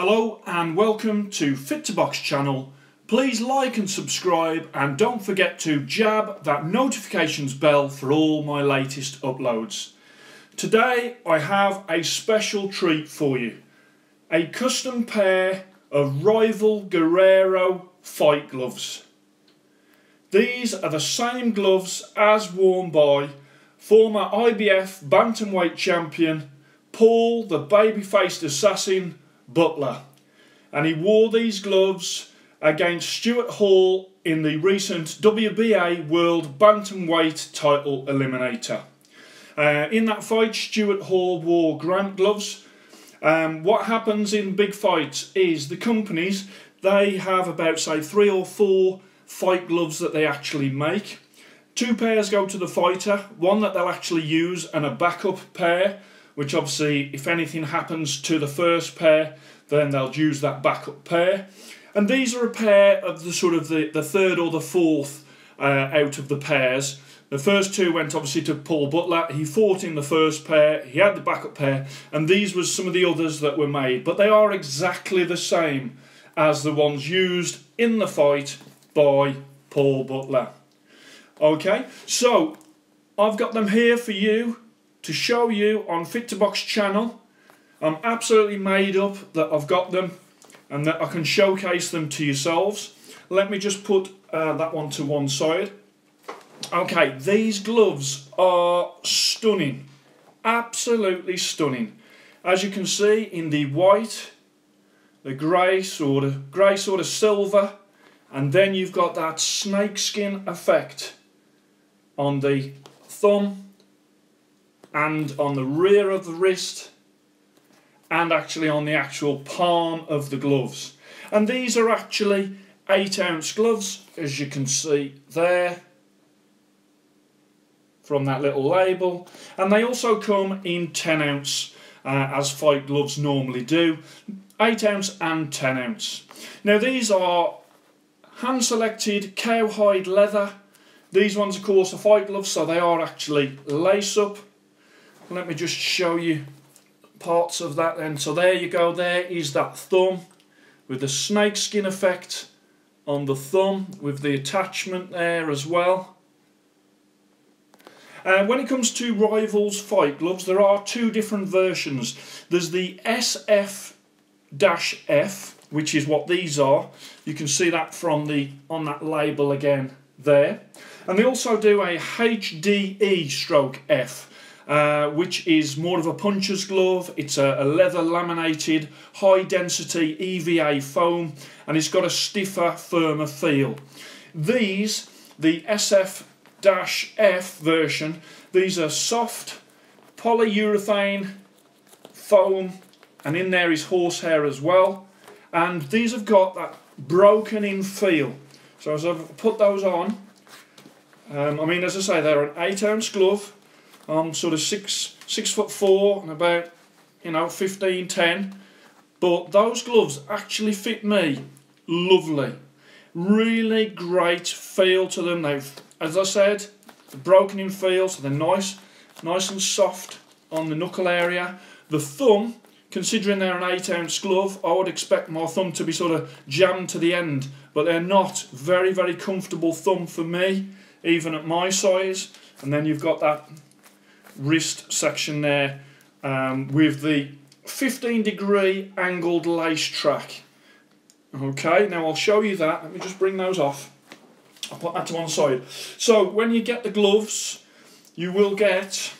Hello and welcome to Fit to Box channel. Please like and subscribe and don't forget to jab that notifications bell for all my latest uploads. Today I have a special treat for you. A custom pair of Rival Guerrero fight gloves. These are the same gloves as worn by former IBF bantamweight champion Paul the baby-faced assassin Butler, and he wore these gloves against Stuart Hall in the recent WBA World Bantamweight title eliminator. In that fight, Stuart Hall wore Grant gloves. What happens in big fights is the companies, they have about say 3 or 4 fight gloves that they actually make. 2 pairs go to the fighter, one that they'll actually use and a backup pair, which obviously if anything happens to the first pair then they'll use that backup pair. And these are a pair of the sort of the third or the fourth out of the pairs. The first 2 went obviously to Paul Butler. He fought in the first pair, he had the backup pair, and these were some of the others that were made, but they are exactly the same as the ones used in the fight by Paul Butler. Okay, so I've got them here for you to show you on Fit to Box channel. I'm absolutely made up that I've got them and that I can showcase them to yourselves. Let me just put that one to one side. Okay, these gloves are stunning, absolutely stunning. As you can see in the white, the grey sort of silver, and then you've got that snakeskin effect on the thumb and on the rear of the wrist and actually on the actual palm of the gloves. And these are actually 8-ounce gloves, as you can see there from that little label, and they also come in 10-ounce as fight gloves normally do, 8-ounce and 10-ounce. Now these are hand selected cowhide leather. These ones of course are fight gloves, so they are actually lace up. Let me just show you parts of that then. So there you go, there is that thumb with the snakeskin effect on the thumb with the attachment there as well. When it comes to Rival's fight gloves, there are 2 different versions. There's the SF-F, which is what these are. You can see that from on that label again there. And they also do a HDE-F, which is more of a puncher's glove. It's a leather laminated high density EVA foam, and it's got a stiffer, firmer feel. These, the SF-F version, these are soft polyurethane foam, and in there is horsehair as well, and these have got that broken in feel. So as I've put those on, I mean, as I say, they're an 8-ounce glove. I'm sort of 6'4" and about 15'10", but those gloves actually fit me lovely. Really great feel to them. They've, as I said, they're broken in feel, so they're nice and soft on the knuckle area. The thumb, considering they're an 8-ounce glove, I would expect my thumb to be sort of jammed to the end, but they're not. Very, very comfortable thumb for me, even at my size. And then you've got that wrist section there with the 15-degree angled lace track. Okay, now I'll show you that. Let me just bring those off. I'll put that to one side. So when you get the gloves, you get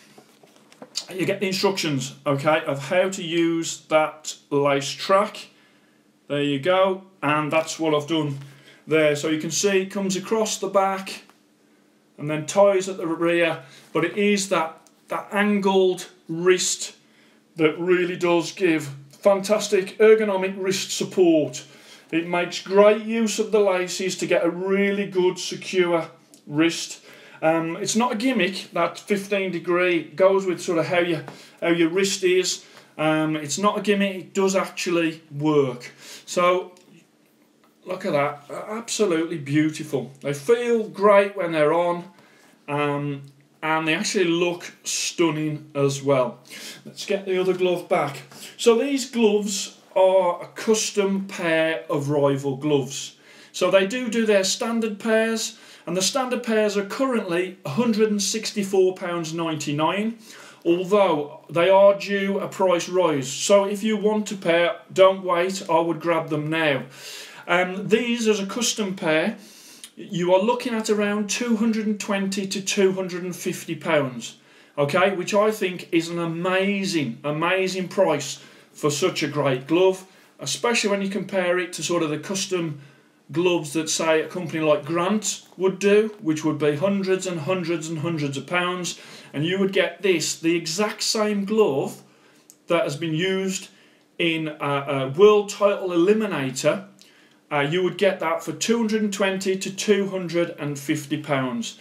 the instructions, okay, of how to use that lace track. There you go, and that's what I've done there. So you can see it comes across the back and then ties at the rear, but it is that angled wrist that really does give fantastic ergonomic wrist support. It makes great use of the laces to get a really good secure wrist. It's not a gimmick. That 15-degree goes with sort of how your wrist is. It's not a gimmick, it does actually work. So look at that, absolutely beautiful. They feel great when they're on. And they actually look stunning as well. Let's get the other glove back. So these gloves are a custom pair of Rival gloves. So they do their standard pairs, and the standard pairs are currently £164.99, although they are due a price rise. So if you want a pair, don't wait, I would grab them now. These as a custom pair, you are looking at around £220 to £250, okay, which I think is an amazing price for such a great glove, especially when you compare it to sort of the custom gloves that, say, a company like Grant would do, which would be hundreds and hundreds and hundreds of pounds, and you would get this, the exact same glove that has been used in a world title eliminator. You would get that for £220 to £250.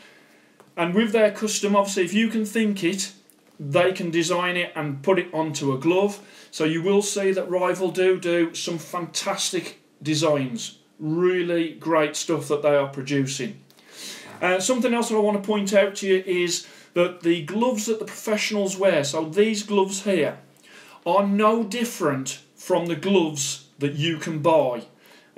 And with their custom, obviously, if you can think it, they can design it and put it onto a glove. So you will see that Rival do some fantastic designs. Really great stuff that they are producing. Something else that I want to point out to you is that the gloves that the professionals wear, so these gloves here, are no different from the gloves that you can buy.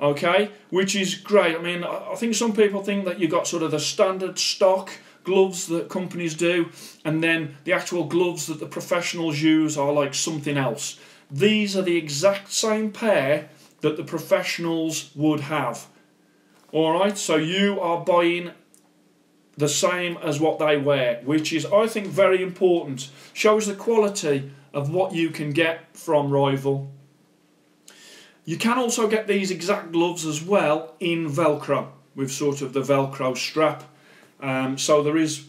Okay, which is great. I mean, I think some people think that you've got sort of the standard stock gloves that companies do, and then the actual gloves that the professionals use are like something else. These are the exact same pair that the professionals would have. Alright, so you are buying the same as what they wear, which is, I think, very important. Shows the quality of what you can get from Rival. You can also get these exact gloves as well in Velcro, with sort of the Velcro strap. So there is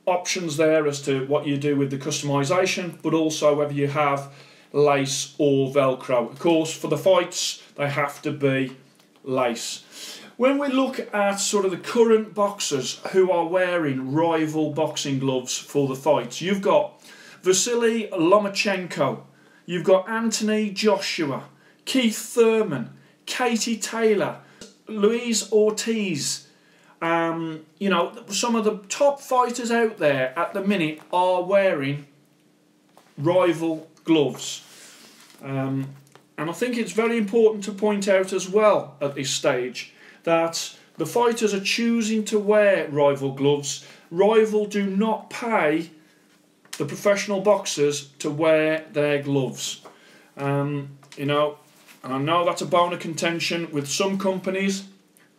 options there as to what you do with the customization, but also whether you have lace or Velcro. Of course, for the fights, they have to be lace. When we look at sort of the current boxers who are wearing Rival boxing gloves for the fights, you've got Vasily Lomachenko, you've got Anthony Joshua, Keith Thurman, Katie Taylor, Luis Ortiz. You know, some of the top fighters out there at the minute are wearing Rival gloves. And I think it's very important to point out as well at this stage that the fighters are choosing to wear Rival gloves. Rival do not pay the professional boxers to wear their gloves. You know, and I know that's a bone of contention with some companies.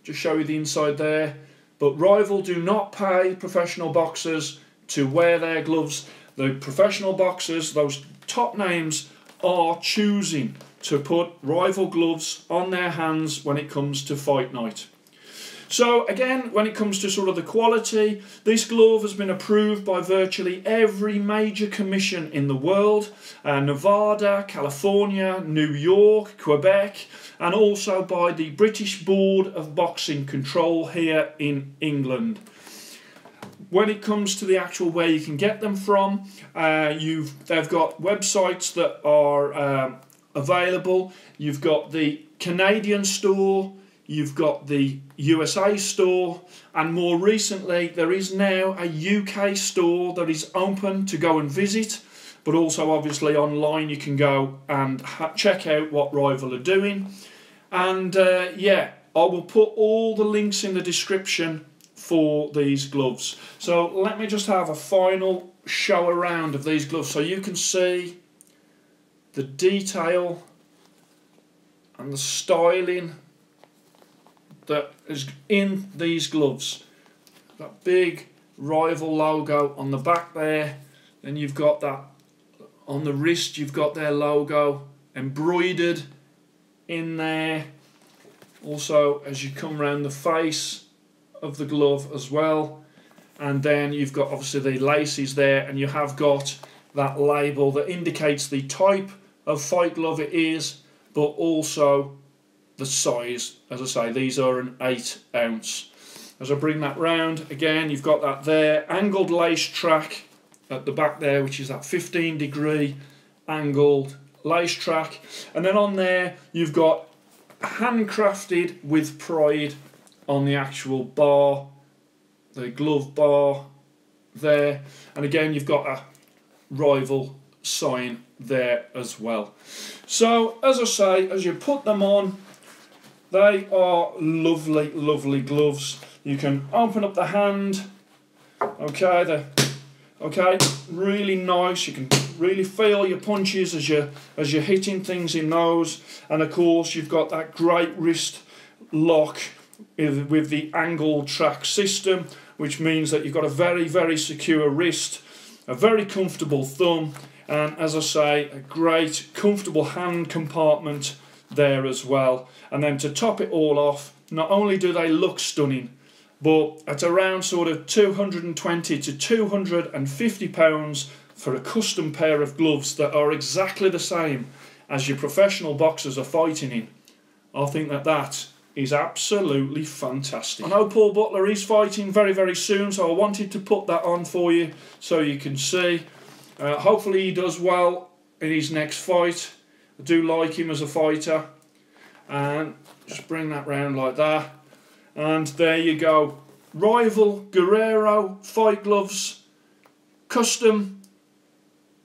Just show you the inside there. But Rival do not pay professional boxers to wear their gloves. The professional boxers, those top names, are choosing to put Rival gloves on their hands when it comes to fight night. So again, when it comes to sort of the quality, this glove has been approved by virtually every major commission in the world. Nevada, California, New York, Quebec, and also by the British Board of Boxing Control here in England. When it comes to the actual where you can get them from, they've got websites that are available. You've got the Canadian store, you've got the USA store, and more recently there is now a UK store that is open to go and visit, but also obviously online you can go and check out what Rival are doing. And yeah, I will put all the links in the description for these gloves. So let me just have a final show around of these gloves so you can see the detail and the styling that is in these gloves. That big Rival logo on the back there, then you've got that on the wrist, you've got their logo embroidered in there. Also, as you come around the face of the glove as well, and then you've got obviously the laces there, and you have got that label that indicates the type of fight glove it is, but also the size. As I say, these are an 8 ounce. As I bring that round again, you've got that there angled lace track at the back there, which is that 15-degree angled lace track, and then on there you've got handcrafted with pride on the actual bar, the glove bar there, and again you've got a Rival sign there as well. So as I say, as you put them on, they are lovely, lovely gloves. You can open up the hand. Okay, really nice. You can really feel your punches as you're hitting things in those, and of course you've got that great wrist lock with the angle track system, which means that you've got a very, very secure wrist, a very comfortable thumb, and as I say, a great comfortable hand compartment there as well. And then to top it all off, not only do they look stunning, but at around sort of £220 to £250 for a custom pair of gloves that are exactly the same as your professional boxers are fighting in, I think that is absolutely fantastic. I know Paul Butler is fighting very, very soon, so I wanted to put that on for you so you can see. Hopefully he does well in his next fight. I do like him as a fighter. And just bring that round like that. And there you go. Rival Guerrero fight gloves, custom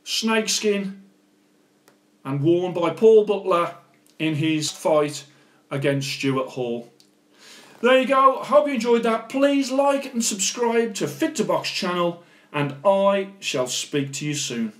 snakeskin, and worn by Paul Butler in his fight against Stuart Hall. There you go. Hope you enjoyed that. Please like and subscribe to Fit to Box channel, and I shall speak to you soon.